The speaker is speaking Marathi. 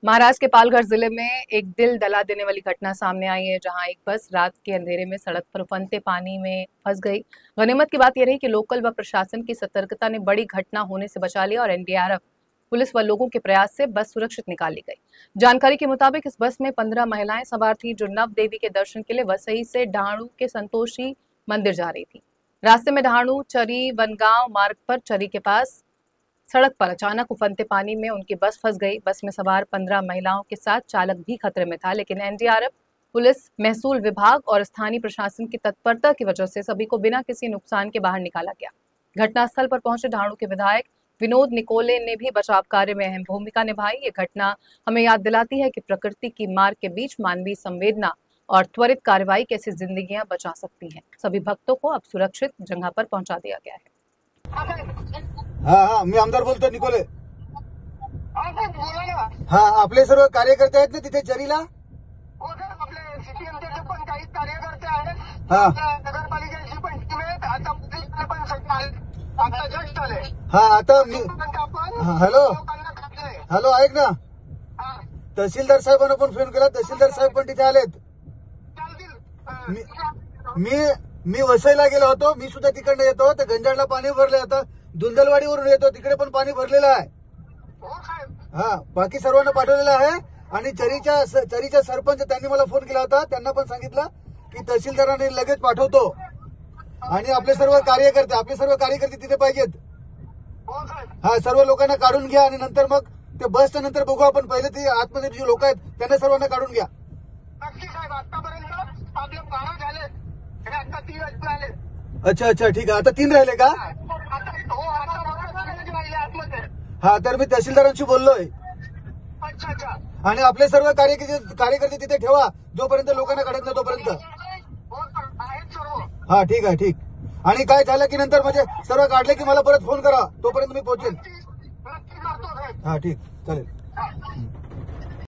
महाराष्ट्र के पालघर जिले में एक दिल दहला देने वाली घटना सामने आई है, जहां एक बस रात के अंधेरे में सड़क पर उफनते पानी में फंस गई। गनीमत की बात यह रही कि लोकल व प्रशासन की सतर्कता ने बड़ी घटना होने से बचा लिया और एनडीआरएफ, पुलिस व लोगों के प्रयास से बस सुरक्षित निकाली गई। जानकारी के मुताबिक इस बस में 15 महिलाएं सवार थी, जो नव देवी के दर्शन के लिए वसई से ढाणू के संतोषी मंदिर जा रही थी। रास्ते में ढाणू चरी बनगांव मार्ग पर चरी के पास सड़क पर अचानक उफनते पानी में उनकी बस फंस गई। बस में सवार 15 महिलाओं के साथ चालक भी खतरे में था, लेकिन एनडीआरएफ, पुलिस, महसूल विभाग और स्थानीय प्रशासन की तत्परता की वजह से सभी को बिना किसी नुकसान के बाहर निकाला गया। घटनास्थल पर पहुंचे ढाणू के विधायक विनोद निकोले ने भी बचाव कार्य में अहम भूमिका निभाई। ये घटना हमें याद दिलाती है कि प्रकृति की मार के बीच मानवीय संवेदना और त्वरित कार्रवाई कैसे जिंदगियां बचा सकती हैं। सभी भक्तों को अब सुरक्षित जगह पर पहुंचा दिया गया है। मी आमदार बोलतो निकोले। आपले सर्व कार्यकर्ते आहेत ना तिथे चरीला? आपले सीपीएमचे पण काही कार्यकर्ते आहेत, नगरपालिकेची पण टीम आहेत, आता पोलीसचे पण सगळे आले, आता जस्ट आले। आता मी हॅलो ऐक ना, तहसीलदार साहेबांना पण फोन केला, तहसीलदार साहेब पण तिथे आलेत। मी वसईला गेलो होतो, मी सुद्धा तिकडनं येतो, तर गंजाडला पाणी भरले, आता धुंदलवाडीवरून येतो, तिकडे पण पाणी भरलेलं आहे। बाकी सर्वांना पाठवलेलं आहे आणि चरीच्या सरपंच त्यांनी मला फोन केला होता, त्यांना पण सांगितलं की तहसीलदारांनी लगेच पाठवतो आणि आपले सर्व कार्यकर्ते तिथे पाहिजेत। सर्व लोकांना काढून घ्या आणि नंतर मग ते बसच्या नंतर बघू आपण, पहिले ते आतमध्ये जे लोक आहेत त्यांना सर्वांना काढून घ्या। नक्की साहेब, आतापर्यंत आपले 12 झाले, आता 3 झाले। अच्छा ठीक आहे, आता 3 राहिले का? तर मी तहसीलदारांशी बोललोय। अच्छा। आणि आपले सर्व कार्यकर्ते तिथे ठेवा, जोपर्यंत लोकांना काढत नाही तोपर्यंत। ठीक आहे। आणि काय झालं की नंतर म्हणजे सर्व काढले की मला परत फोन करा, तोपर्यंत मी पोहोचेन। ठीक, चालेल।